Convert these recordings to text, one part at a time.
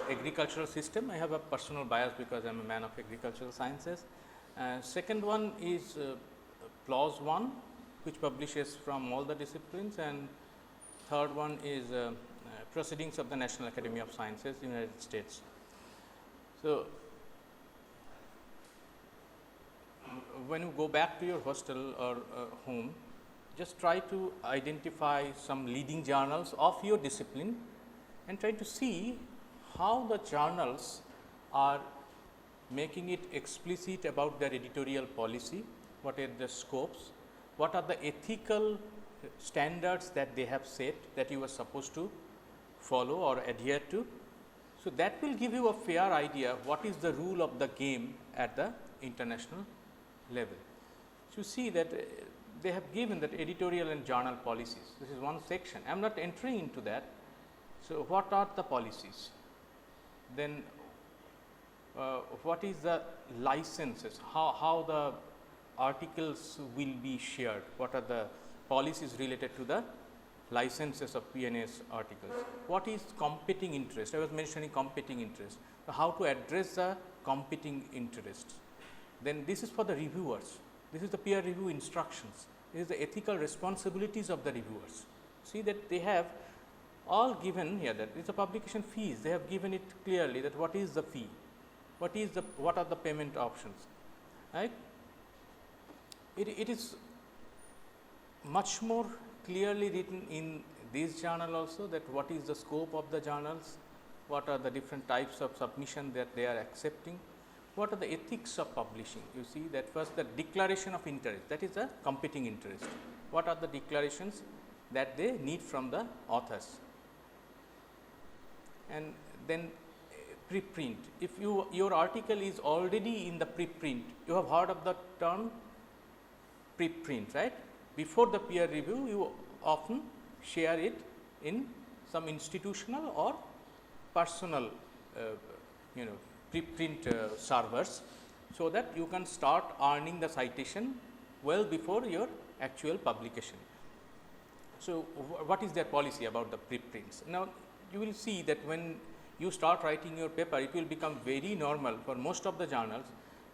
agricultural system. I have a personal bias because I am a man of agricultural sciences. Second one is PLOS 1, which publishes from all the disciplines, and third one is Proceedings of the National Academy of Sciences, United States. So, when you go back to your hostel or home, just try to identify some leading journals of your discipline and try to see how the journals are making it explicit about their editorial policy, what are the scopes, what are the ethical standards that they have set that you are supposed to follow or adhere to. So, that will give you a fair idea what is the rule of the game at the international level. So, you see that they have given that editorial and journal policies. This is one section. I am not entering into that. So, what are the policies? Then what is the licenses? How the articles will be shared? What are the policies related to the licenses of PNAS articles? What is competing interest? I was mentioning competing interest. So, how to address the competing interests? Then this is for the reviewers. This is the peer review instructions. This is the ethical responsibilities of the reviewers. See that they have all given here, that is a publication fees. They have given it clearly that what is the fee, what are the payment options, right. It is much more clearly written in this journal also, that what is the scope of the journals, what are the different types of submission that they are accepting, what are the ethics of publishing. You see that first the declaration of interest, that is the competing interest. What are the declarations that they need from the authors, and then preprint. If your article is already in the preprint, you have heard of the term preprint, right. Before the peer review, you often share it in some institutional or personal preprint servers, so that you can start earning the citation well before your actual publication. So, what is their policy about the preprints? Now, you will see that when you start writing your paper, it will become very normal for most of the journals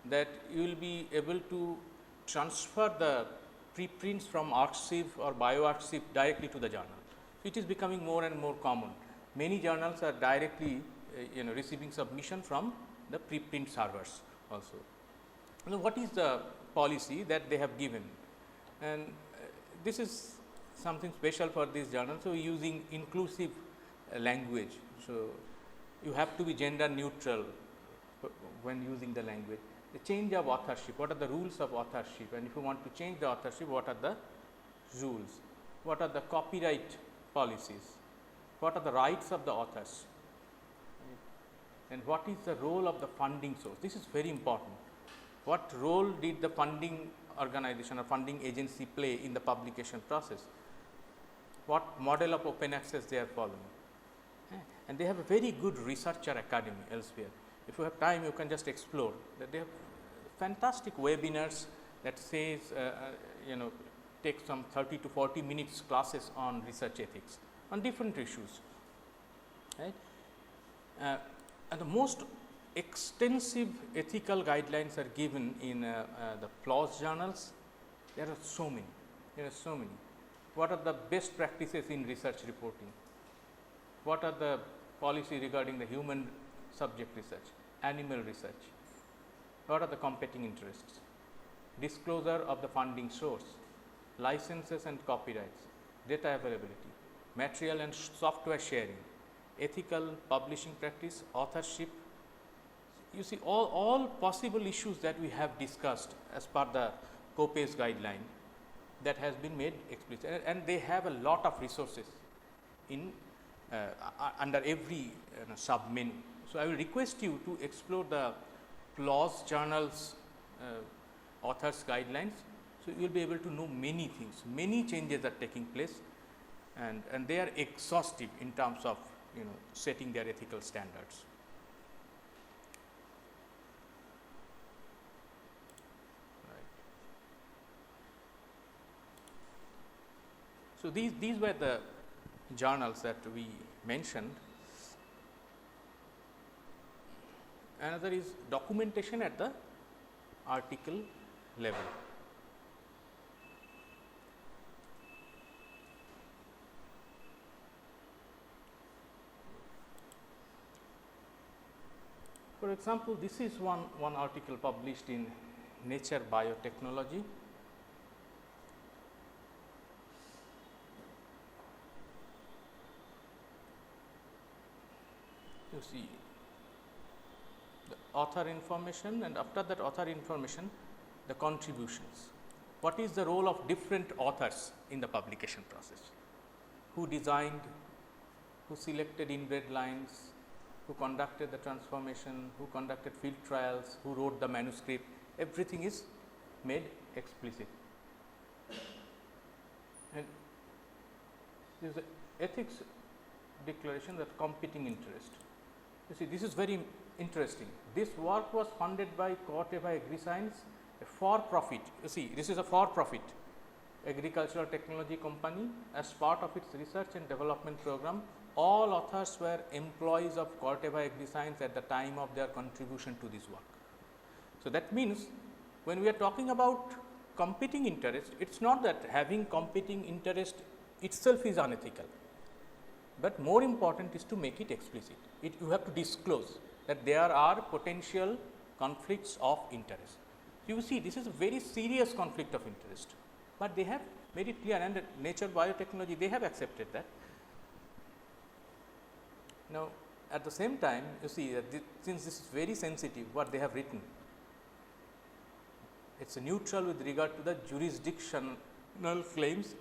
that you will be able to transfer the preprints from arXiv or bioarXiv directly to the journal. So, it is becoming more and more common. Many journals are directly receiving submission from the preprint servers also. Now, what is the policy that they have given? And this is something special for this journal. So, using inclusive language. So, you have to be gender neutral when using the language. The change of authorship, what are the rules of authorship, and if you want to change the authorship, what are the rules, what are the copyright policies, what are the rights of the authors, and what is the role of the funding source. This is very important. What role did the funding organization or funding agency play in the publication process? What model of open access they are following? And they have a very good researcher academy elsewhere. If you have time, you can just explore that. They have fantastic webinars that says take some 30 to 40 minutes classes on research ethics on different issues, right. And the most extensive ethical guidelines are given in the PLOS journals. There are so many. What are the best practices in research reporting? What are the policy regarding the human subject research, animal research? What are the competing interests? Disclosure of the funding source, licenses and copyrights, data availability, material and software sharing, ethical publishing practice, authorship. You see all possible issues that we have discussed as per the COPES guideline that has been made explicit, and they have a lot of resources in under every sub menu. So, I will request you to explore the PLOS journals authors guidelines. So, you will be able to know many things, many changes are taking place, and they are exhaustive in terms of setting their ethical standards. Right. So, these were the journals that we mentioned. another is documentation at the article level. For example, this is one article published in Nature Biotechnology. You see the author information, and after that author information, the contributions. What is the role of different authors in the publication process? Who designed, who selected inbred lines, who conducted the transformation, who conducted field trials, who wrote the manuscript, everything is made explicit. And there is the ethics declaration, that competing interest. You see, this is very interesting. This work was funded by Corteva AgriScience, a for-profit. You see, this is a for-profit agricultural technology company. As part of its research and development program, all authors were employees of Corteva AgriScience at the time of their contribution to this work. So, that means when we are talking about competing interest, it is not that having competing interest itself is unethical, but more important is to make it explicit. You have to disclose that there are potential conflicts of interest. You see, this is a very serious conflict of interest, but they have made it clear, and Nature Biotechnology, they have accepted that. Now, at the same time, you see that since this is very sensitive, what they have written, it is neutral with regard to the jurisdictional claims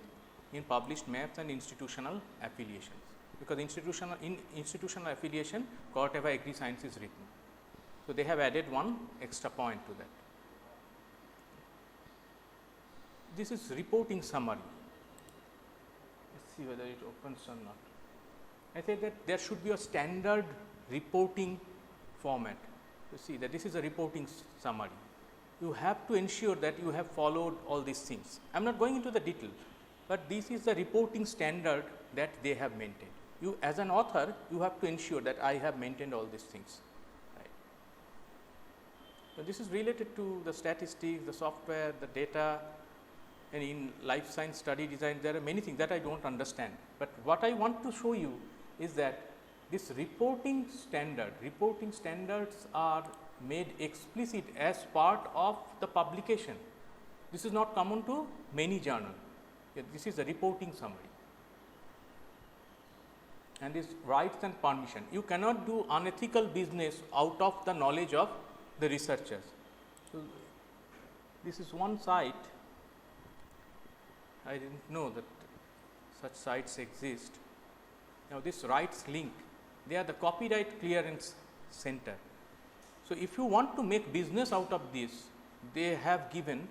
in published maps and institutional affiliations, because in institutional affiliation, Corteva AgriScience is written. So, they have added one extra point to that. This is reporting summary. Let us see whether it opens or not. I say that there should be a standard reporting format. You see that this is a reporting summary. You have to ensure that you have followed all these things. I am not going into the detail, but this is the reporting standard that they have maintained. You as an author, you have to ensure that I have maintained all these things. Right. So, this is related to the statistics, the software, the data, and in life science study design, there are many things that I do not understand. But what I want to show you is that this reporting standards are made explicit as part of the publication. This is not common to many journals. This is a reporting summary. And this rights and permission. You cannot do unethical business out of the knowledge of the researchers. So, this is one site. I did not know that such sites exist. Now, this rights link, they are the copyright clearance center. So, if you want to make business out of this, they have given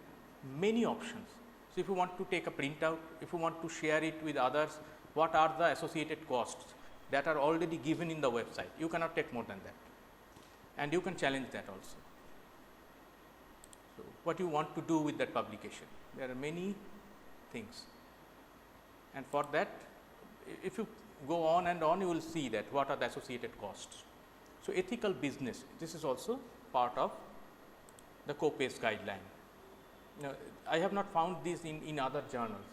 many options. So, if you want to take a printout, if you want to share it with others, what are the associated costs that are already given in the website? You cannot take more than that, and you can challenge that also. So, what you want to do with that publication? There are many things, and for that, if you go on and on, you will see that what are the associated costs. So, ethical business, this is also part of the COPACE guideline. Now, I have not found this in other journals.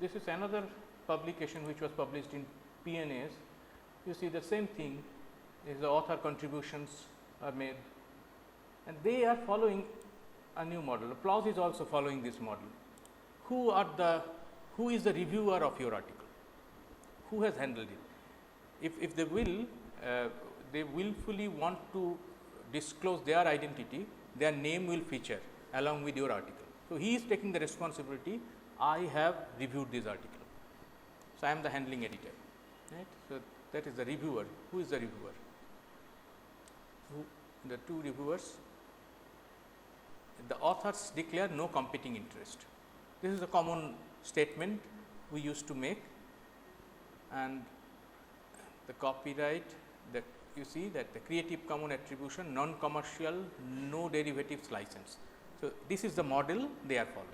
This is another publication which was published in PNAS. You see the same thing is the author contributions are made, and they are following a new model. PLOS is also following this model. Who is the reviewer of your article? Who has handled it? If they will, they willfully want to disclose their identity, their name will feature along with your article. So, he is taking the responsibility. I have reviewed this article. So, I am the handling editor. Right? So, that is the reviewer. Who is the reviewer? The two reviewers. The authors declare no competing interest. This is a common statement we used to make, and the copyright, you see that the Creative Commons attribution, non-commercial, no derivatives license. So, this is the model they are following.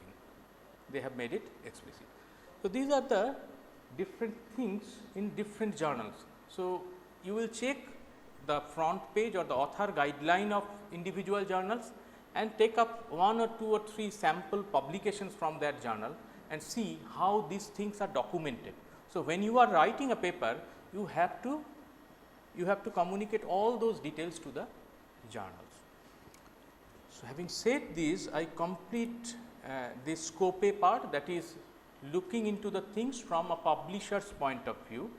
they have made it explicit. So, these are the different things in different journals. So, you will check the front page or the author guideline of individual journals and take up 1 or 2 or 3 sample publications from that journal and see how these things are documented. So, when you are writing a paper, you have to communicate all those details to the journals. So, having said this, I complete this scope part, that is looking into the things from a publisher's point of view,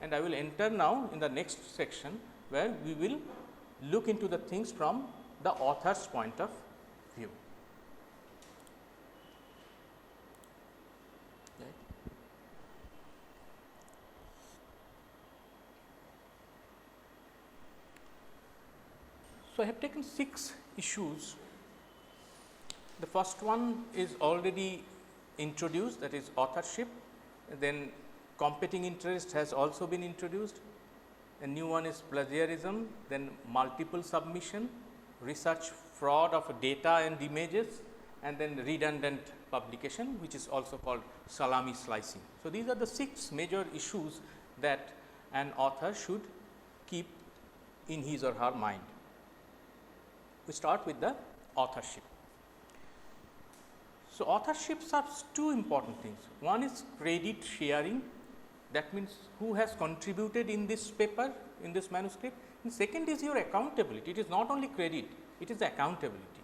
and I will enter now in the next section where we will look into the things from the author's point of view. Right. So, I have taken 6 issues. The first one is already introduced, that is authorship. Then competing interest has also been introduced. A new one is plagiarism, then multiple submission, research fraud of data and images, and then redundant publication, which is also called salami slicing. So, these are the 6 major issues that an author should keep in his or her mind. We start with the authorship. So, authorship serves 2 important things. One is credit sharing, that means who has contributed in this paper, in this manuscript. And second is your accountability. It is not only credit, it is accountability.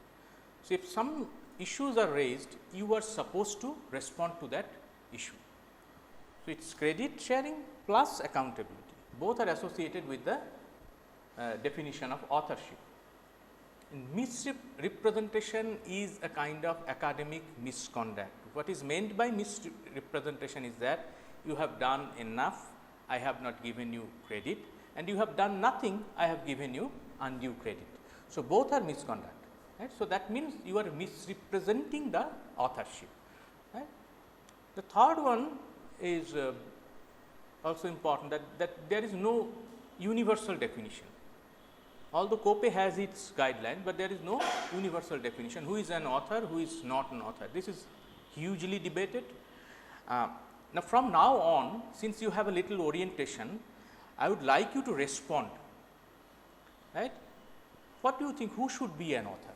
So, if some issues are raised, you are supposed to respond to that issue. So, it is credit sharing plus accountability, both are associated with the definition of authorship. Misrepresentation is a kind of academic misconduct. What is meant by misrepresentation is that you have done enough, I have not given you credit, and you have done nothing, I have given you undue credit. So, both are misconduct. Right? So, that means you are misrepresenting the authorship. Right? The third one is also important, that there is no universal definition. Although COPE has its guideline, but there is no universal definition. Who is an author, who is not an author? This is hugely debated. Now, from now on, since you have a little orientation, I would like you to respond. Right? What do you think? Who should be an author?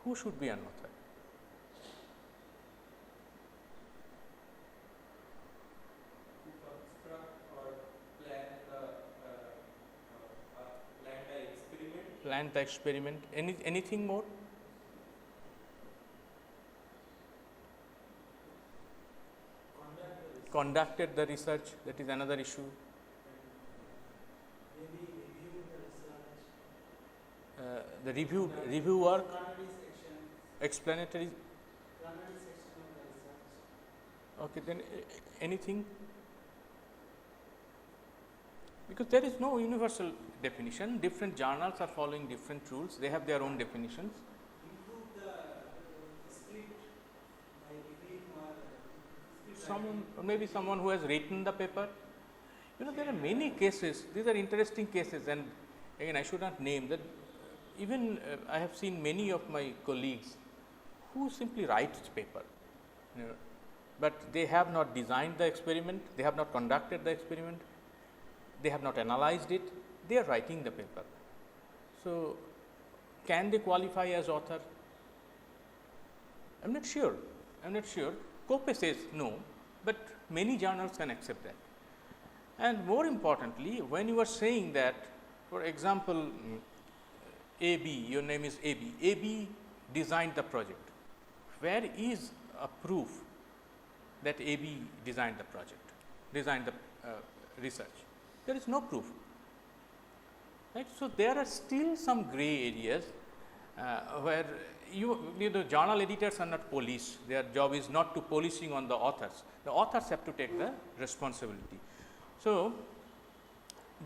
Who should be an author? Plan the experiment. Anything more? Conducted the research, that is another issue. The review work, explanatory. Okay, then anything? Because there is no universal definition, different journals are following different rules, they have their own definitions. Maybe someone who has written the paper. You know, there are many cases, these are interesting cases, and again I should not name that. Even I have seen many of my colleagues who simply write paper, you know, but they have not designed the experiment, they have not conducted the experiment, they have not analyzed it, they are writing the paper. So, can they qualify as author? I am not sure. COPE says no, but many journals can accept that. And more importantly, when you are saying that, for example, AB, your name is AB, AB designed the project. Where is a proof that AB designed the project, designed the research? There is no proof. Right? So, there are still some gray areas where the journal editors are not police, their job is not to policing on the authors. The authors have to take the responsibility. So,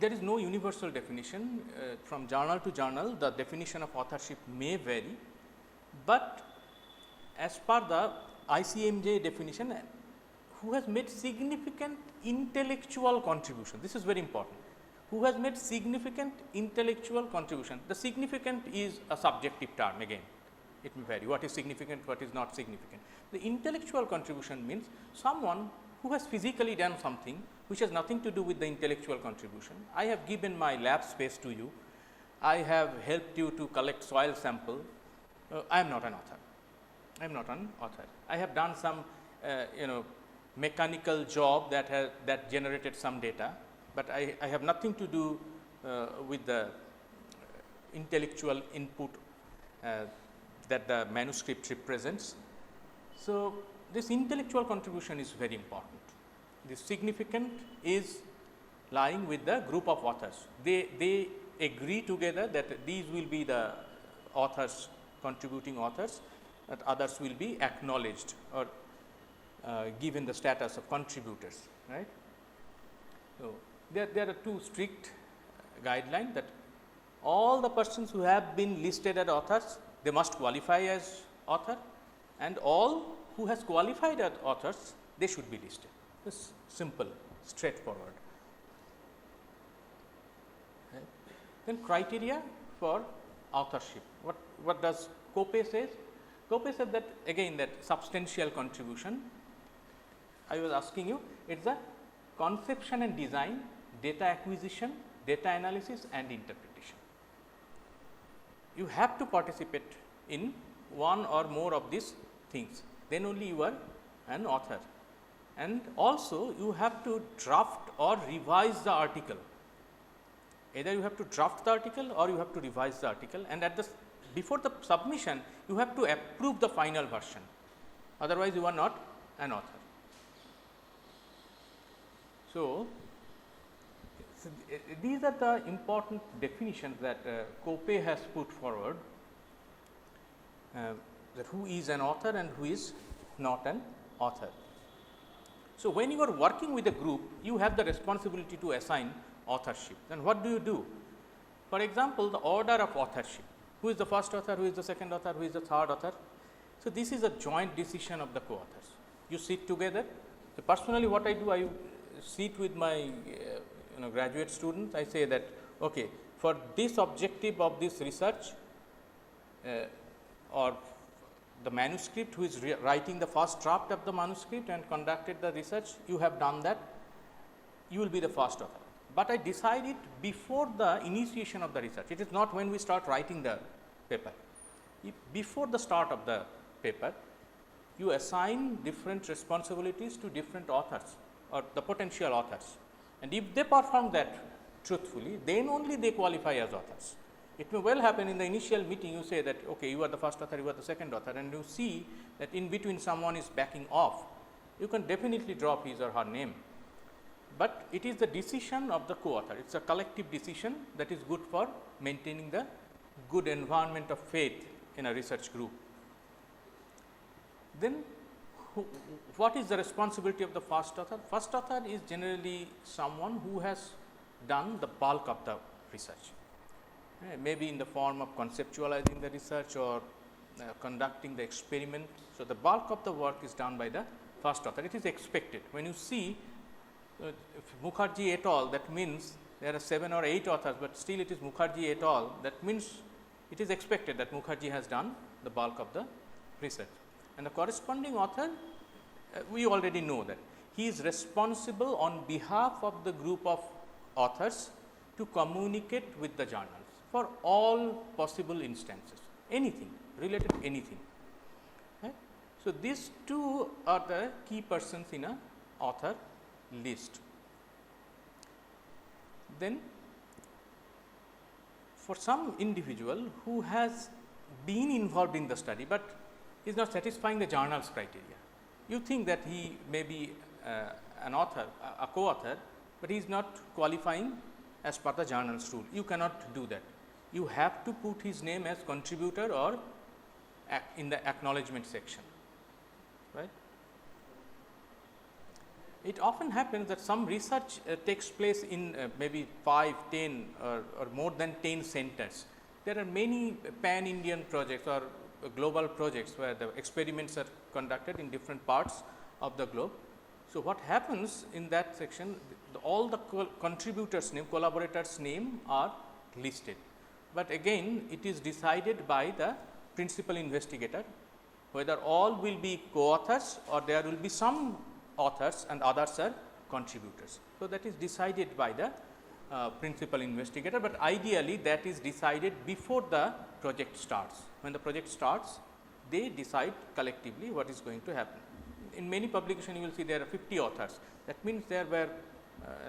there is no universal definition from journal to journal, the definition of authorship may vary, but as per the ICMJ definition, who has made significant intellectual contribution, this is very important, who has made significant intellectual contribution. The significant is a subjective term again, it may vary, what is significant, what is not significant. The intellectual contribution means someone who has physically done something which has nothing to do with the intellectual contribution. I have given my lab space to you, I have helped you to collect soil sample, I am not an author. I am not an author. I have done some mechanical job that generated some data, but I have nothing to do with the intellectual input that the manuscript represents. So, this intellectual contribution is very important. The significant is lying with the group of authors. They agree together that these will be the authors, contributing authors, that others will be acknowledged or given the status of contributors, right. So, there are two strict guidelines that all the persons who have been listed as authors, they must qualify as author, and all who has qualified as authors, they should be listed. It's simple, straightforward. Right. Then criteria for authorship. What does Cope says? Cope said that again that substantial contribution. I was asking you, it's a conception and design, data acquisition, data analysis and interpretation. You have to participate in one or more of these things, then only you are an author. And also you have to draft or revise the article. Either you have to draft the article or you have to revise the article, and at the before the submission you have to approve the final version, otherwise you are not an author. So, these are the important definitions that Cope has put forward, that who is an author and who is not an author. So, when you are working with a group, you have the responsibility to assign authorship. Then what do you do? For example, the order of authorship. Who is the first author, who is the second author, who is the third author? So, this is a joint decision of the co-authors. You sit together. So, personally what I do, I sit with my graduate students. I say that, okay, for this objective of this research or the manuscript, who is writing the first draft of the manuscript and conducted the research, you have done that, you will be the first author. But I decide it before the initiation of the research. It is not when we start writing the paper. Before the start of the paper, you assign different responsibilities to different authors or the potential authors, and if they perform that truthfully, then only they qualify as authors. It may well happen in the initial meeting you say that, okay, you are the first author, you are the second author, and you see that in between someone is backing off, you can definitely drop his or her name. But it is the decision of the co-author. It is a collective decision that is good for maintaining the good environment of faith in a research group. Then what is the responsibility of the first author? First author is generally someone who has done the bulk of the research, maybe in the form of conceptualizing the research or conducting the experiment. So, the bulk of the work is done by the first author. It is expected. When you see Mukherjee et al., that means there are 7 or 8 authors, but still it is Mukherjee et al., that means it is expected that Mukherjee has done the bulk of the research. And the corresponding author, we already know that he is responsible on behalf of the group of authors to communicate with the journals for all possible instances, anything related to anything. Right? So, these two are the key persons in a author list. Then for some individual who has been involved in the study, but is not satisfying the journal's criteria, you think that he may be an author, a co-author, but he is not qualifying as per the journal's rule. You cannot do that. You have to put his name as contributor or in the acknowledgement section, right. It often happens that some research takes place in maybe 5, 10 or more than 10 centers. There are many pan-Indian projects or global projects where the experiments are conducted in different parts of the globe. So, what happens in that section, all the contributors' name, collaborators' name are listed, but again it is decided by the principal investigator, whether all will be co-authors or there will be some authors and others are contributors. So, that is decided by the principal investigator, but ideally that is decided before the project starts. When the project starts, they decide collectively what is going to happen. In many publications, you will see there are 50 authors. That means there were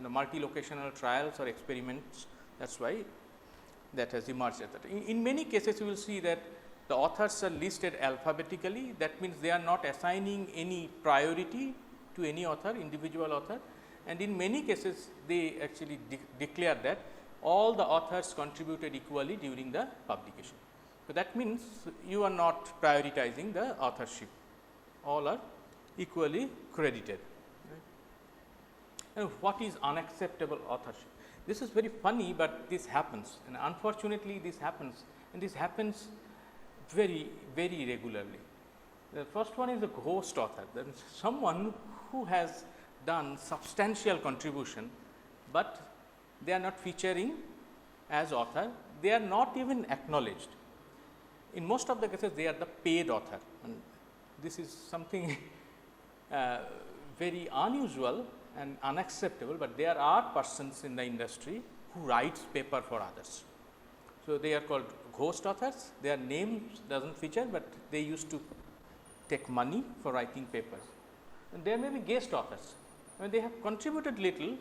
multi-locational trials or experiments. That is why that has emerged. In many cases, you will see that the authors are listed alphabetically. That means they are not assigning any priority to any author, individual author. And in many cases, they actually declare that all the authors contributed equally during the publication. So, that means you are not prioritizing the authorship, all are equally credited. Right? And what is unacceptable authorship? This is very funny, but this happens, and unfortunately this happens, and this happens very, very regularly. The first one is a ghost author, that is someone who has done substantial contribution, but they are not featuring as author, they are not even acknowledged. In most of the cases, they are the paid author, and this is something very unusual and unacceptable, but there are persons in the industry who writes paper for others. So, they are called ghost authors, their names does not feature, but they used to take money for writing papers. And there may be guest authors, and they have contributed little,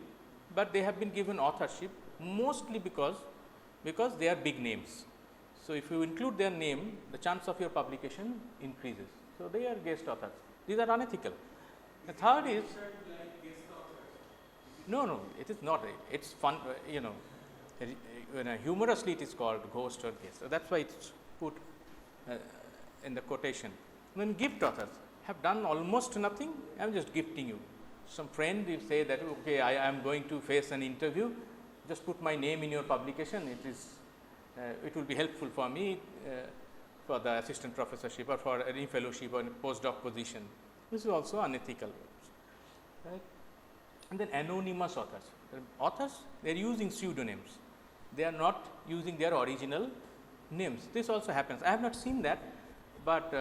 but they have been given authorship mostly because they are big names. So, if you include their name, the chance of your publication increases. So, they are guest authors. These are unethical. The third is no, it is not. It is fun, humorously it is called ghost or guest. So, that is why it is put in the quotation. Then gift authors have done almost nothing. I am just gifting you. Some friend will say that, okay, I am going to face an interview. Just put my name in your publication. It will be helpful for me for the assistant professorship or for any fellowship or postdoc position. This is also unethical. Right? And then anonymous authors, they are using pseudonyms. They are not using their original names. This also happens. I have not seen that, but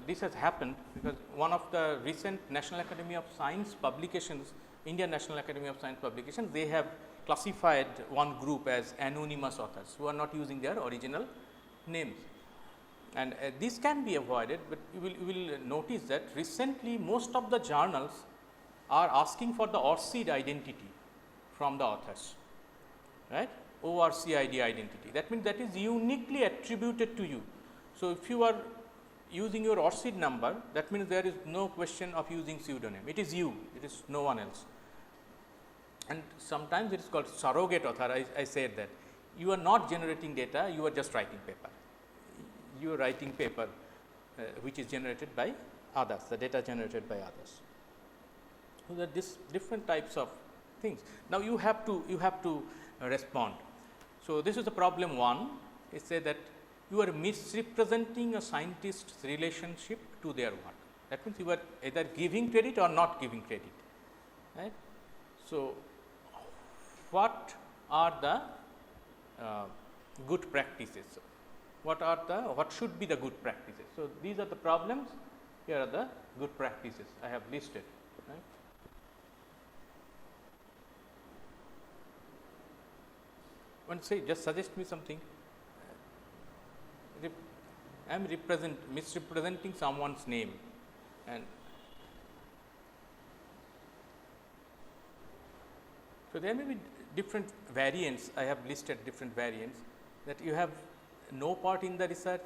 this has happened because one of the recent National Academy of Science publications, Indian National Academy of Science publications, they have classified one group as anonymous authors who are not using their original names. And this can be avoided, but you will notice that recently most of the journals are asking for the ORCID identity from the authors, right? ORCID identity. That means that is uniquely attributed to you. So, if you are using your ORCID number, that means there is no question of using pseudonym. It is you, it is no one else. And sometimes it is called surrogate author. I said that you are not generating data, you are just writing paper. You are writing paper which is generated by others, the data generated by others. So, that this different types of things. Now, you have to respond. So, this is the problem one. It says that you are misrepresenting a scientist's relationship to their work. That means you are either giving credit or not giving credit. Right? So, what are the good practices? What should be the good practices? So, these are the problems. Here are the good practices I have listed. Right? One say, just suggest me something. I am misrepresenting someone's name, and so there may be different variants. I have listed different variants that you have no part in the research,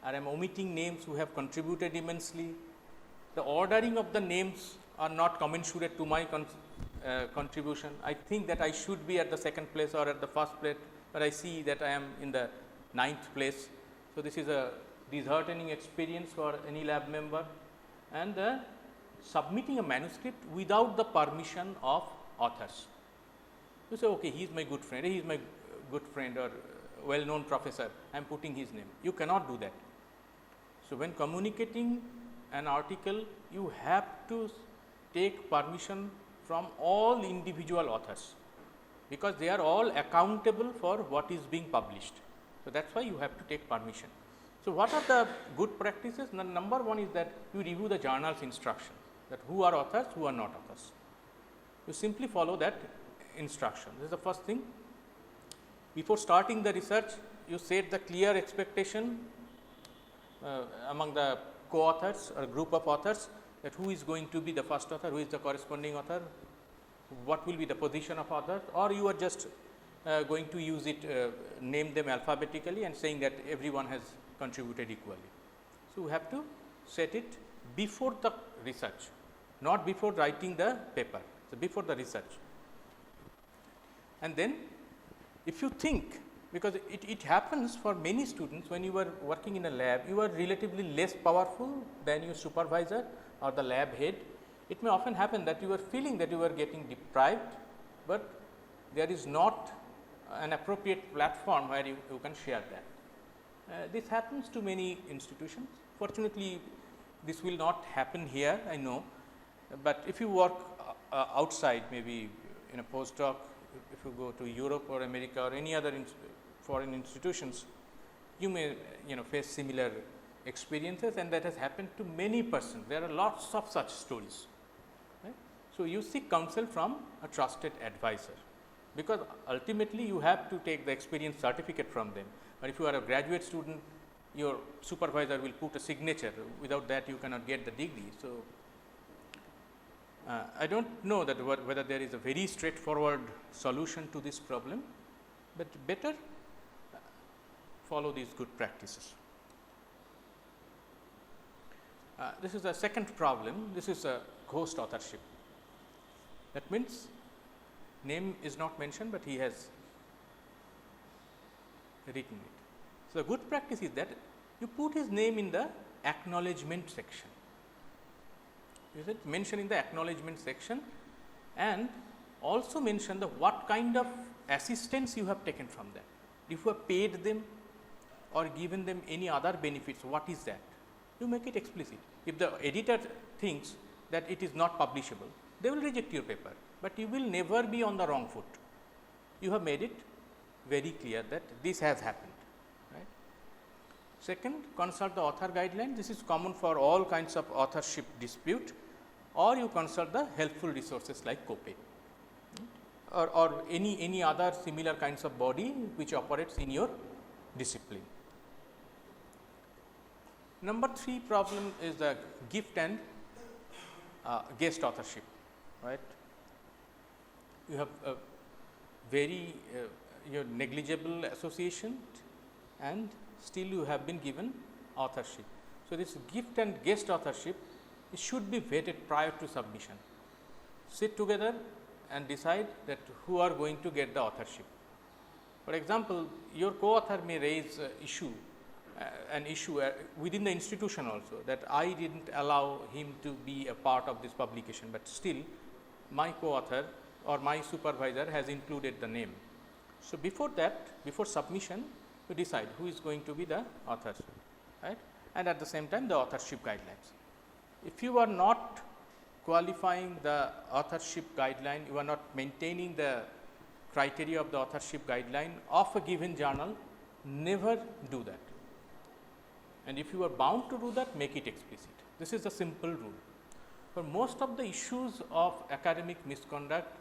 or I am omitting names who have contributed immensely. The ordering of the names are not commensurate to my contribution. I think that I should be at the second place or at the first place, but I see that I am in the 9th place. So, this is a disheartening experience for any lab member, and submitting a manuscript without the permission of authors. You say, okay, he is my good friend, he is my good friend or well known professor, I am putting his name. You cannot do that. So, when communicating an article, you have to take permission from all individual authors, because they are all accountable for what is being published. So, that is why you have to take permission. So, what are the good practices? The number one is that you review the journal's instruction, that who are authors, who are not authors. You simply follow that instruction. This is the first thing. Before starting the research, you set the clear expectation among the co-authors or group of authors, that who is going to be the first author, who is the corresponding author, what will be the position of author, or you are just going to use it, name them alphabetically and saying that everyone has contributed equally. So, we have to set it before the research, not before writing the paper. So, before the research. And then if you think, because it happens for many students, when you are working in a lab, you are relatively less powerful than your supervisor or the lab head. It may often happen that you are feeling that you are getting deprived, but there is not an appropriate platform where you can share that. This happens to many institutions. Fortunately, this will not happen here, I know, but if you work outside, maybe in a postdoc, if you go to Europe or America or any other foreign institutions, you may face similar experiences, and that has happened to many persons. There are lots of such stories. Right? So, you seek counsel from a trusted advisor, because ultimately you have to take the experience certificate from them. But if you are a graduate student, your supervisor will put a signature. Without that, you cannot get the degree. So, I do not know that whether there is a very straightforward solution to this problem, but better follow these good practices. This is the second problem. This is a ghost authorship. That means name is not mentioned, but he has written it. So, the good practice is that you put his name in the acknowledgement section. Is it mention in the acknowledgement section, and also mention the what kind of assistance you have taken from them. If you have paid them or given them any other benefits, what is that? You make it explicit. If the editor thinks that it is not publishable, they will reject your paper, but you will never be on the wrong foot. You have made it very clear that this has happened. Right? Second, consult the author guideline. This is common for all kinds of authorship dispute, or you consult the helpful resources like COPE, or any other similar kinds of body which operates in your discipline. Number 3 problem is the gift and guest authorship. Right? You have a very your negligible association, and still you have been given authorship. So, this gift and guest authorship, it should be vetted prior to submission. Sit together and decide that who are going to get the authorship. For example, your co-author may raise an issue within the institution also, that I did not allow him to be a part of this publication, but still my co-author or my supervisor has included the name. So, before that, before submission, you decide who is going to be the author, right? And at the same time the authorship guidelines. If you are not qualifying the authorship guideline, you are not maintaining the criteria of the authorship guideline of a given journal, never do that. And if you are bound to do that, make it explicit. This is a simple rule. For most of the issues of academic misconduct,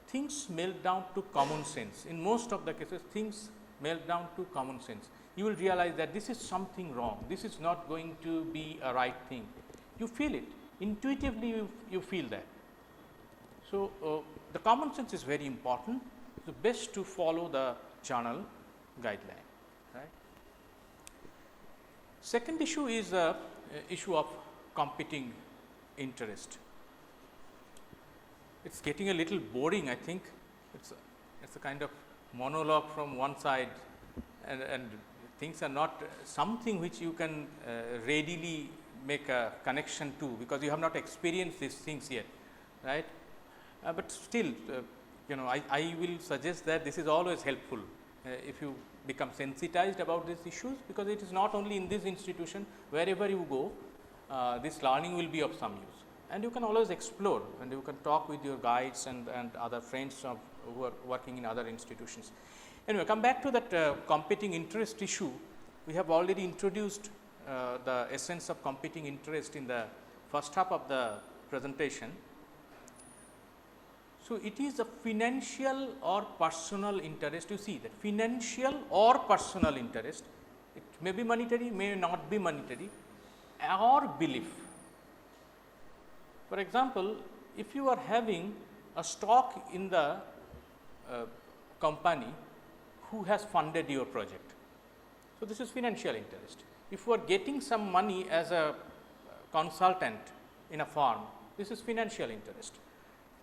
things melt down to common sense. In most of the cases, things melt down to common sense. You will realize that this is something wrong, this is not going to be a right thing. You feel it, intuitively you feel that. So, the common sense is very important. So, best to follow the journal guideline. Right? Second issue is a issue of competing interest. It is getting a little boring, I think. It's a kind of monologue from one side, and things are not something which you can readily make a connection to, because you have not experienced these things yet, right? But still, I will suggest that this is always helpful if you become sensitized about these issues, because it is not only in this institution, wherever you go, this learning will be of some use, and you can always explore, and you can talk with your guides and other friends who are working in other institutions. Anyway, come back to that competing interest issue. we have already introduced the essence of competing interest in the first half of the presentation. So, it is a financial or personal interest. You see that financial or personal interest, it may be monetary, may not be monetary, or belief. For example, if you are having a stock in the company who has funded your project, so this is financial interest. If you are getting some money as a consultant in a firm, this is financial interest.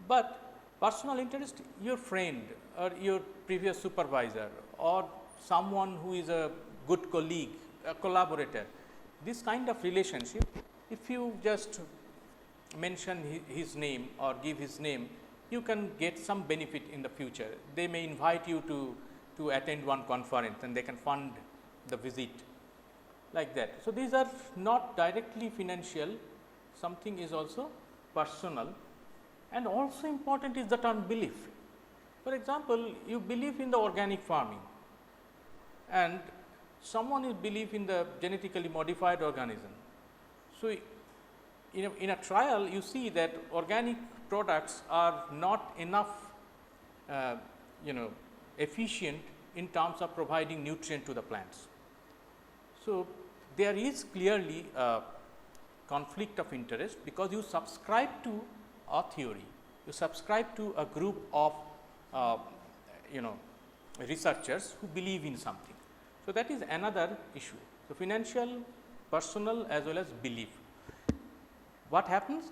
But personal interest, your friend or your previous supervisor or someone who is a good colleague, a collaborator, this kind of relationship, if you just mention his name or give his name, you can get some benefit in the future. They may invite you to attend one conference and they can fund the visit, like that. So, these are not directly financial, something is also personal. And also important is the term belief. For example, you believe in the organic farming and someone is believe in the genetically modified organism. So, in a trial you see that organic products are not enough efficient in terms of providing nutrient to the plants. So, there is clearly a conflict of interest because you subscribe to a theory, you subscribe to a group of researchers who believe in something. So, that is another issue. So, financial, personal as well as belief. What happens?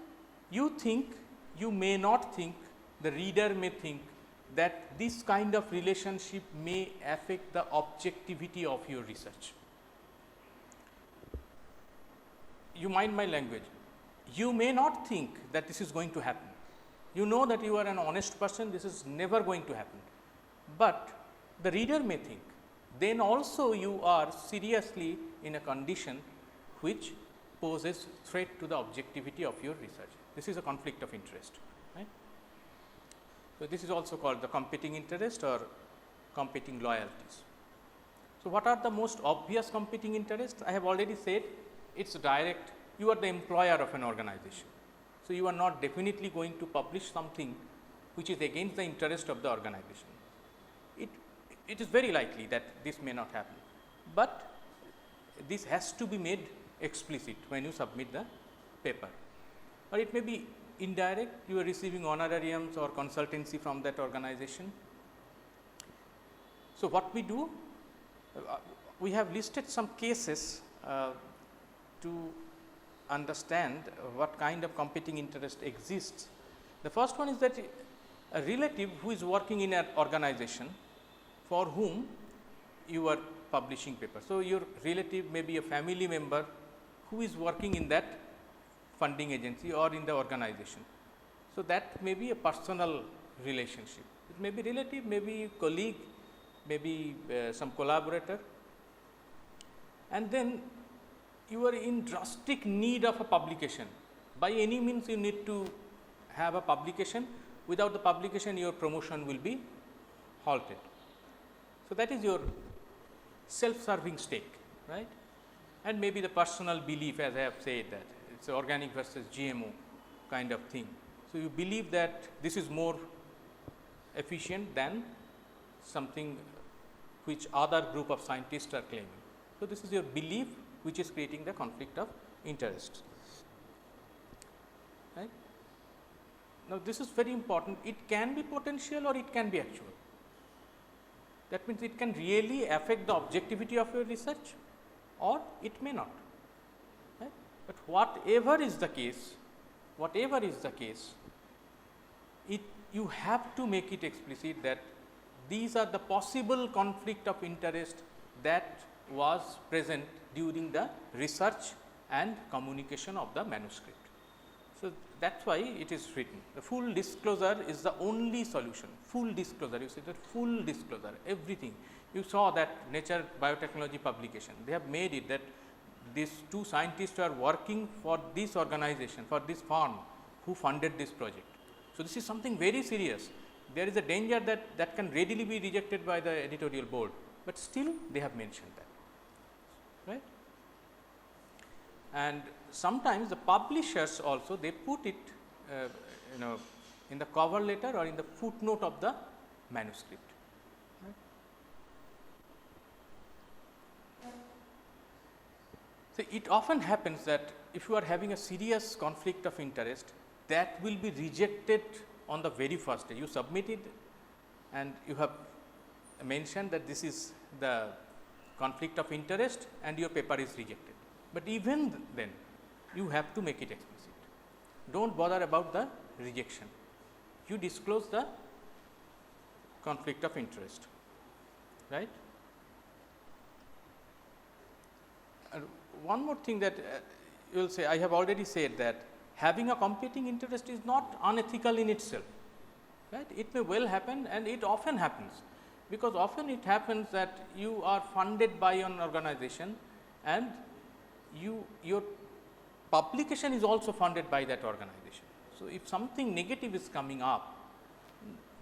You think, you may not think, the reader may think that this kind of relationship may affect the objectivity of your research. You mind my language. You may not think that this is going to happen. You know that you are an honest person, this is never going to happen. But the reader may think, then also you are seriously in a condition which poses threat to the objectivity of your research. This is a conflict of interest, right. So, this is also called the competing interest or competing loyalties. So, what are the most obvious competing interests? I have already said it is direct. You are the employer of an organization. So, you are not definitely going to publish something which is against the interest of the organization. It is very likely that this may not happen, but this has to be made explicit when you submit the paper, or it may be indirect, you are receiving honorariums or consultancy from that organization. So, what we do, we have listed some cases to understand what kind of competing interest exists. The first one is that a relative who is working in an organization for whom you are publishing paper. So, your relative may be a family member who is working in that funding agency or in the organization. So, that may be a personal relationship. It may be relative, maybe colleague, maybe some collaborator, and then you are in drastic need of a publication. By any means you need to have a publication, without the publication your promotion will be halted. So, that is your self-serving stake, right, and maybe the personal belief, as I have said, that it is organic versus GMO kind of thing. So, you believe that this is more efficient than something which other group of scientists are claiming. So, this is your belief which is creating the conflict of interest, right. Now, this is very important. It can be potential or it can be actual. That means, it can really affect the objectivity of your research or it may not, right. But whatever is the case, you have to make it explicit that these are the possible conflict of interest that was present during the research and communication of the manuscript. So, that is why it is written. The full disclosure is the only solution. Full disclosure, you see that full disclosure, everything. You saw that Nature Biotechnology publication, they have made it that these two scientists are working for this organization, for this firm who funded this project. So, this is something very serious. There is a danger that can readily be rejected by the editorial board, but still they have mentioned that. and sometimes the publishers also they put it in the cover letter or in the footnote of the manuscript. So, it often happens that if you are having a serious conflict of interest, that will be rejected on the very first day. You submit it and you have mentioned that this is the conflict of interest and your paper is rejected. But even then, you have to make it explicit. Do not bother about the rejection. You disclose the conflict of interest, right. And one more thing that you will say, I have already said that having a competing interest is not unethical in itself, right. It may well happen and it often happens, because often it happens that you are funded by an organization and your publication is also funded by that organization. So, if something negative is coming up,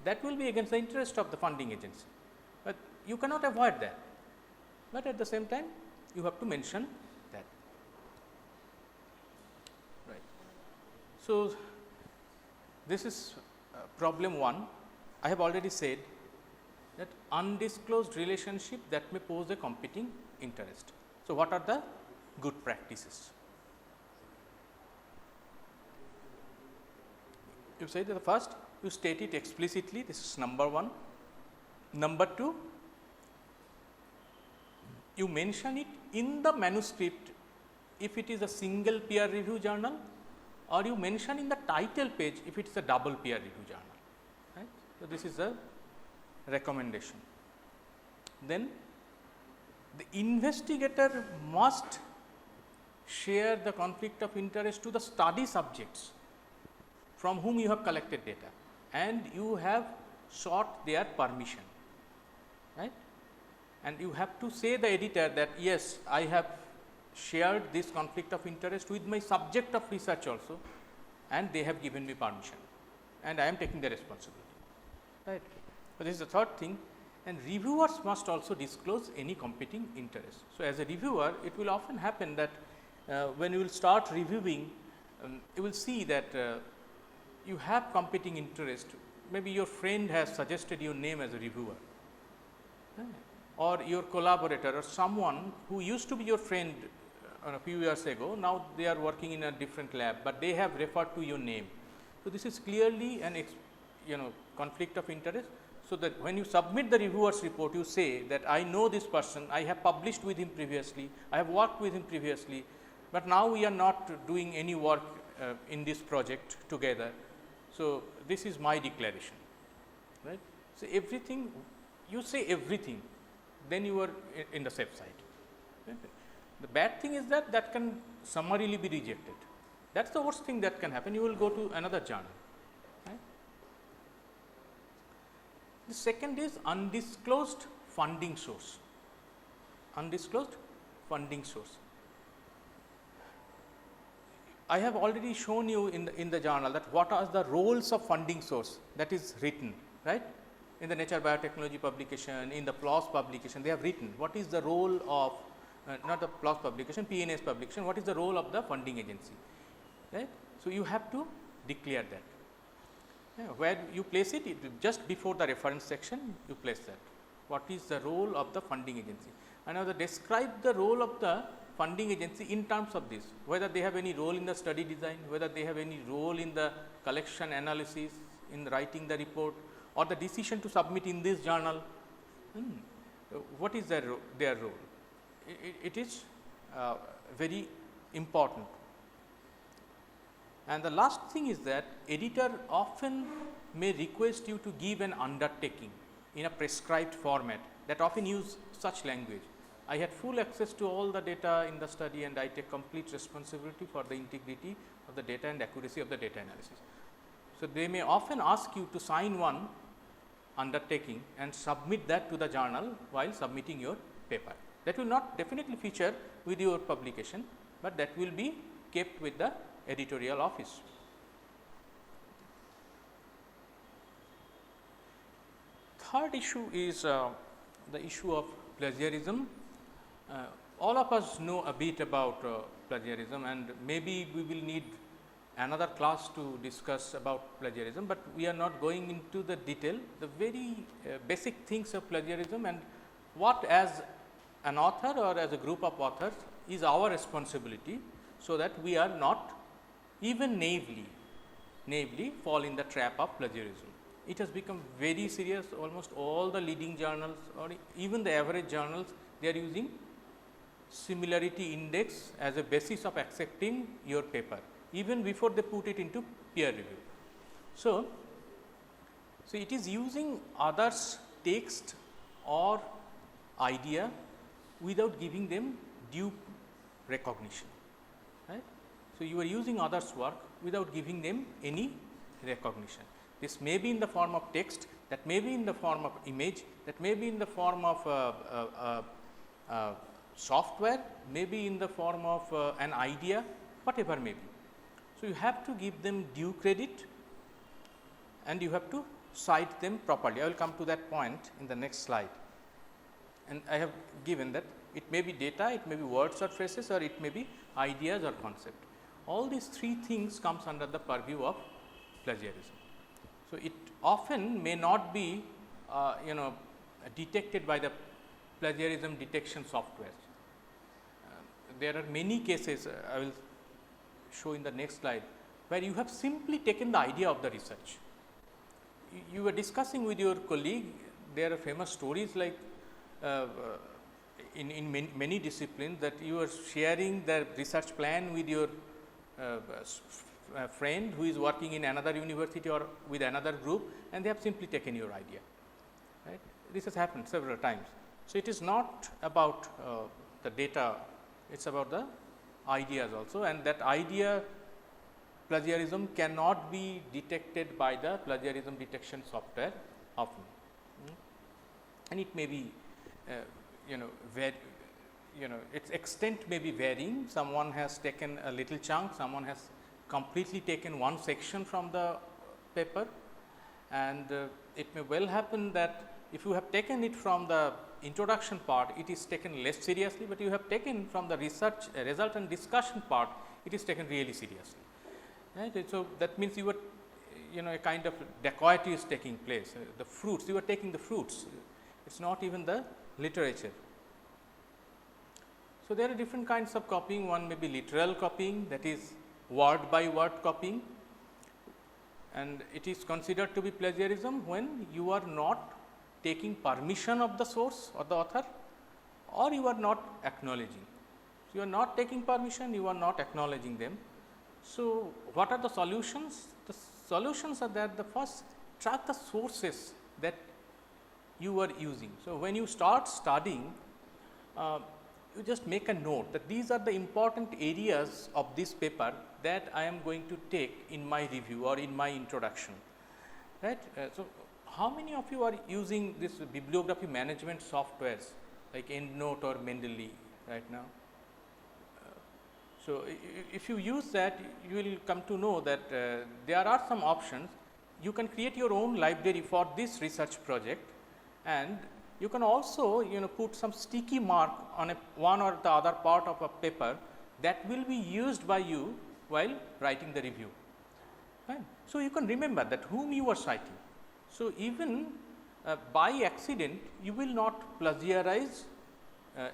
that will be against the interest of the funding agency, but you cannot avoid that, but at the same time you have to mention that, right. So, this is problem 1. I have already said that undisclosed relationship that may pose a competing interest. So, what are the good practices? You say that the first, you state it explicitly, this is number 1. Number 2, you mention it in the manuscript if it is a single peer review journal, or you mention in the title page if it is a double peer review journal, right. So, this is a recommendation. Then the investigator must share the conflict of interest to the study subjects from whom you have collected data, and you have sought their permission, right. And you have to say the editor that yes, I have shared this conflict of interest with my subject of research also, and they have given me permission and I am taking the responsibility, right. So, this is the third thing, and reviewers must also disclose any competing interest. So, as a reviewer, it will often happen that when you will start reviewing, you will see that you have competing interest. Maybe your friend has suggested your name as a reviewer, or your collaborator or someone who used to be your friend a few years ago, now they are working in a different lab, but they have referred to your name. So, this is clearly an conflict of interest. So, that when you submit the reviewer's report, you say that I know this person, I have published with him previously, I have worked with him previously, but now we are not doing any work in this project together. So, this is my declaration, right. So, everything you say everything, then you are in the safe side. Right. The bad thing is that that can summarily be rejected. That is the worst thing that can happen. You will go to another journal. Right. The second is undisclosed funding source. Undisclosed funding source. I have already shown you in the journal that what are the roles of funding source that is written, right. In the Nature Biotechnology publication, in the PLOS publication, they have written what is the role of not the PLOS publication, PNAS publication, what is the role of the funding agency, right. So, you have to declare that. Yeah, where you place it, just before the reference section, you place that. What is the role of the funding agency? And now, describe the role of the funding agency in terms of this, whether they have any role in the study design, whether they have any role in the collection analysis, in writing the report, or the decision to submit in this journal. What is their role? It is very important. And the last thing is that editor often may request you to give an undertaking in a prescribed format that often use such language. I had full access to all the data in the study and I take complete responsibility for the integrity of the data and accuracy of the data analysis. So, they may often ask you to sign one undertaking and submit that to the journal while submitting your paper. That will not definitely feature with your publication, but that will be kept with the editorial office. Third issue is the issue of plagiarism. All of us know a bit about plagiarism, and maybe we will need another class to discuss about plagiarism, but we are not going into the detail, the very basic things of plagiarism and what as an author or as a group of authors is our responsibility, so that we are not even naively fall in the trap of plagiarism. It has become very serious. Almost all the leading journals or even the average journals, they are using similarity index as a basis of accepting your paper, even before they put it into peer review. So, it is using others' text or idea without giving them due recognition, right. So, you are using others' work without giving them any recognition. This may be in the form of text, that may be in the form of image, that may be in the form of software, may be in the form of an idea, whatever may be. So, you have to give them due credit and you have to cite them properly. I will come to that point in the next slide, and I have given that it may be data, it may be words or phrases, or it may be ideas or concept. All these three things comes under the purview of plagiarism. So, it often may not be detected by the plagiarism detection software. There are many cases, I will show in the next slide, where you have simply taken the idea of the research. You were discussing with your colleague, there are famous stories like in many disciplines, that you are sharing the research plan with your friend who is working in another university or with another group, and they have simply taken your idea, right. This has happened several times. So, it is not about the data, it is about the ideas also, and that idea plagiarism cannot be detected by the plagiarism detection software often, and it may be its extent may be varying. Someone has taken a little chunk, someone has completely taken one section from the paper, and it may well happen that if you have taken it from the introduction part, it is taken less seriously, but you have taken from the research result and discussion part, it is taken really seriously, right. So, that means you are a kind of dacoity is taking place, the fruits, you are taking the fruits, it is not even the literature. So, there are different kinds of copying. One may be literal copying, that is word by word copying, and it is considered to be plagiarism when you are not taking permission of the source or the author, or you are not acknowledging. So, you are not taking permission, you are not acknowledging them. So, what are the solutions? The solutions are that the first, track the sources that you are using. So, when you start studying, you just make a note that these are the important areas of this paper that I am going to take in my review or in my introduction, right. So, how many of you are using this bibliography management softwares like EndNote or Mendeley right now? So, if you use that, you will come to know that there are some options. You can create your own library for this research project, and you can also put some sticky mark on one or the other part of a paper that will be used by you while writing the review, right. So, you can remember that whom you are citing. So, even by accident you will not plagiarize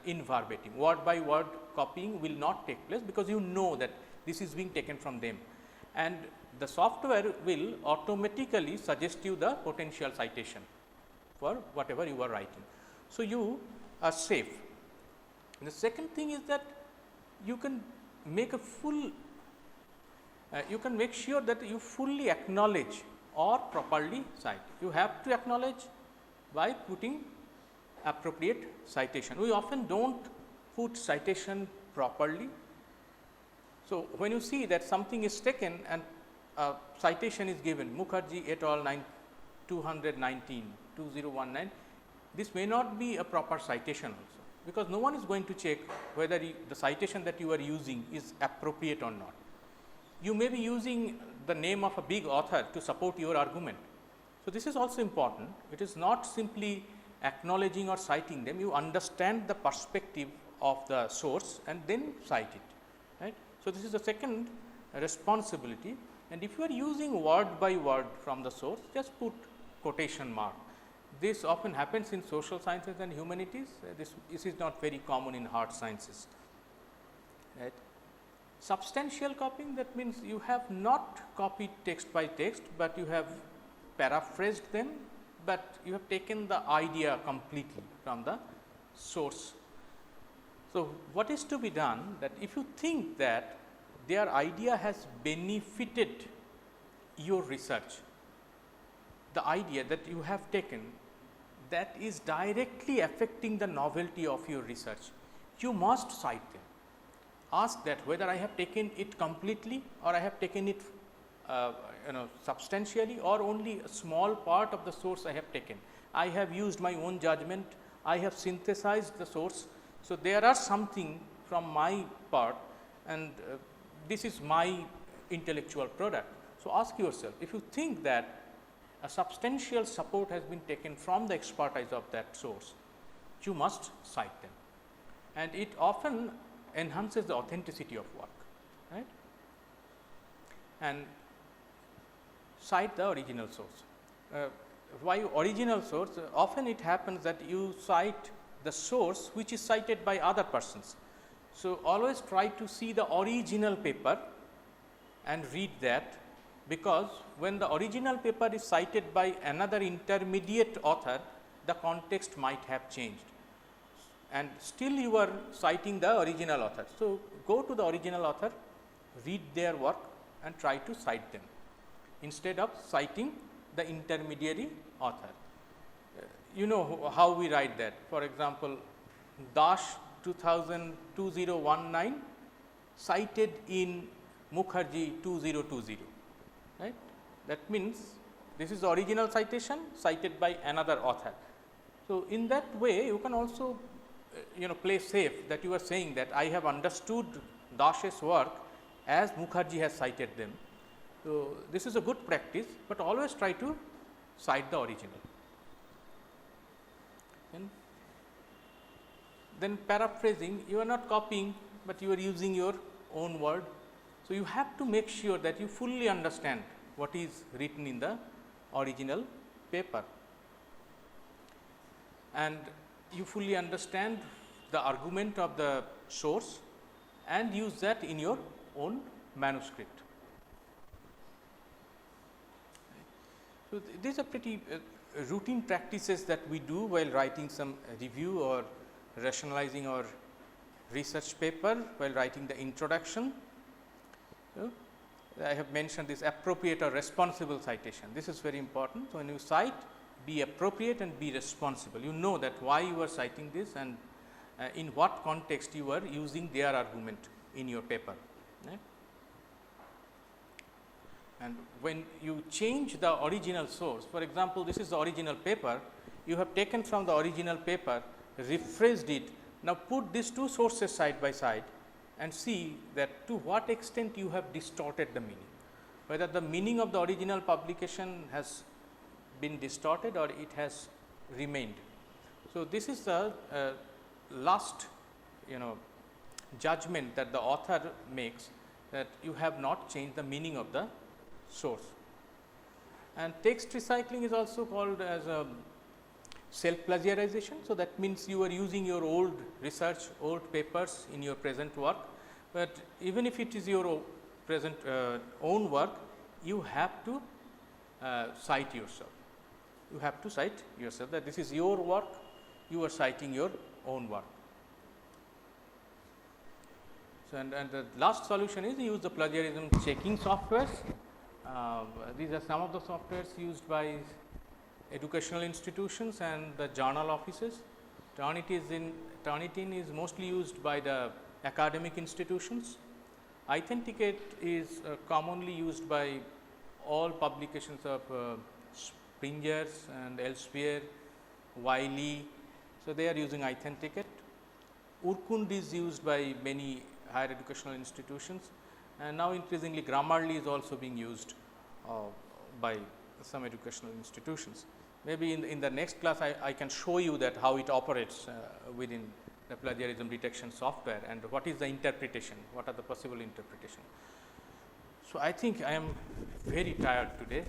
in verbatim, word by word copying will not take place, because you know that this is being taken from them, and the software will automatically suggest you the potential citation for whatever you are writing. So, you are safe. The second thing is that you can make a full, you can make sure that you fully acknowledge or properly cite. You have to acknowledge by putting appropriate citation. We often do not put citation properly. So, when you see that something is taken and a citation is given, Mukherjee et al. 219, 2019, this may not be a proper citation also, because no one is going to check whether the citation that you are using is appropriate or not. You may be using the name of a big author to support your argument. So, this is also important. It is not simply acknowledging or citing them, you understand the perspective of the source and then cite it, So, this is the second responsibility, and if you are using word by word from the source, just put quotation mark. This often happens in social sciences and humanities. This is not very common in hard sciences. Right. Substantial copying, that means you have not copied text by text, but you have paraphrased them, but you have taken the idea completely from the source. So, what is to be done, that if you think that their idea has benefited your research, the idea that you have taken that is directly affecting the novelty of your research, you must cite them. Ask that whether I have taken it completely or I have taken it substantially, or only a small part of the source I have taken. I have used my own judgment, I have synthesized the source. So, there are something from my part, and this is my intellectual product. So, ask yourself, if you think that a substantial support has been taken from the expertise of that source, you must cite them, and it often enhances the authenticity of work, right. And cite the original source. Why original source? Often it happens that you cite the source which is cited by other persons. So, always try to see the original paper and read that, because when the original paper is cited by another intermediate author, the context might have changed, and still you are citing the original author. So, go to the original author, read their work and try to cite them, instead of citing the intermediary author. You know how we write that. For example, Dash 2019 cited in Mukherjee 2020, right. That means, this is the original citation cited by another author. So, in that way you can also play safe, that you are saying that I have understood Dash's work as Mukherjee has cited them. So, this is a good practice, but always try to cite the original. And then paraphrasing, you are not copying, but you are using your own word. So, you have to make sure that you fully understand what is written in the original paper, and you fully understand the argument of the source and use that in your own manuscript. So, these are pretty routine practices that we do while writing some review or rationalizing our research paper, while writing the introduction. So, I have mentioned this appropriate or responsible citation. This is very important. So, when you cite, be appropriate and be responsible. You know that why you are citing this and in what context you are using their argument in your paper. Right? And when you change the original source, for example, this is the original paper, you have taken from the original paper, rephrased it. Now, put these two sources side by side and see that to what extent you have distorted the meaning, whether the meaning of the original publication has been distorted or it has remained. So, this is the last judgment that the author makes, that you have not changed the meaning of the source. And text recycling is also called as a self plagiarization. So, that means you are using your old research, old papers in your present work, but even if it is your present own work, you have to cite yourself. You have to cite yourself that this is your work, you are citing your own work. So, and the last solution is use the plagiarism checking softwares. These are some of the softwares used by educational institutions and the journal offices. Turnitin is mostly used by the academic institutions. Authenticate is commonly used by all publications of Springers and elsewhere, Wiley. So, they are using Authenticate. Urkund is used by many higher educational institutions, and now increasingly Grammarly is also being used by some educational institutions. Maybe in the next class I can show you that how it operates within the plagiarism detection software, and what is the interpretation, what are the possible interpretation. So, I think I am very tired today,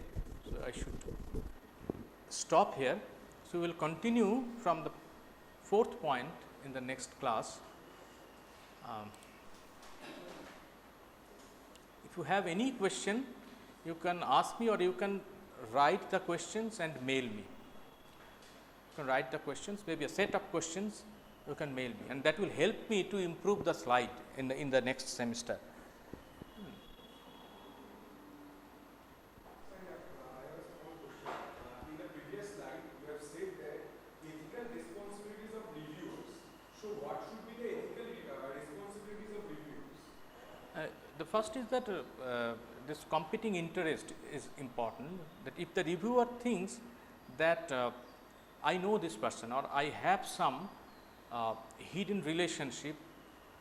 so I should stop here. So, we will continue from the fourth point in the next class. If you have any question, you can ask me, or you can write the questions and mail me. You can write the questions, maybe a set of questions, you can mail me, and that will help me to improve the slide in the next semester. The first is that this competing interest is important, that if the reviewer thinks that I know this person, or I have some hidden relationship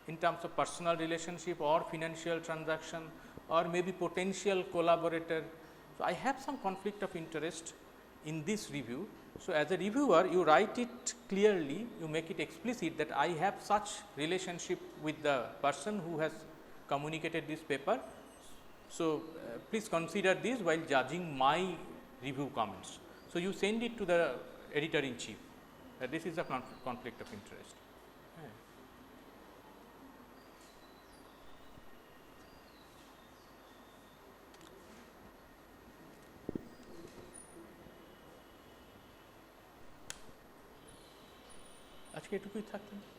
in terms of personal relationship or financial transaction, or maybe potential collaborator. So, I have some conflict of interest in this review. So, as a reviewer, you write it clearly, you make it explicit that I have such relationship with the person who has communicated this paper. So, please consider this while judging my review comments. So, you send it to the editor in chief. This is a conflict of interest. আজকে এটুকুই থাকতেন।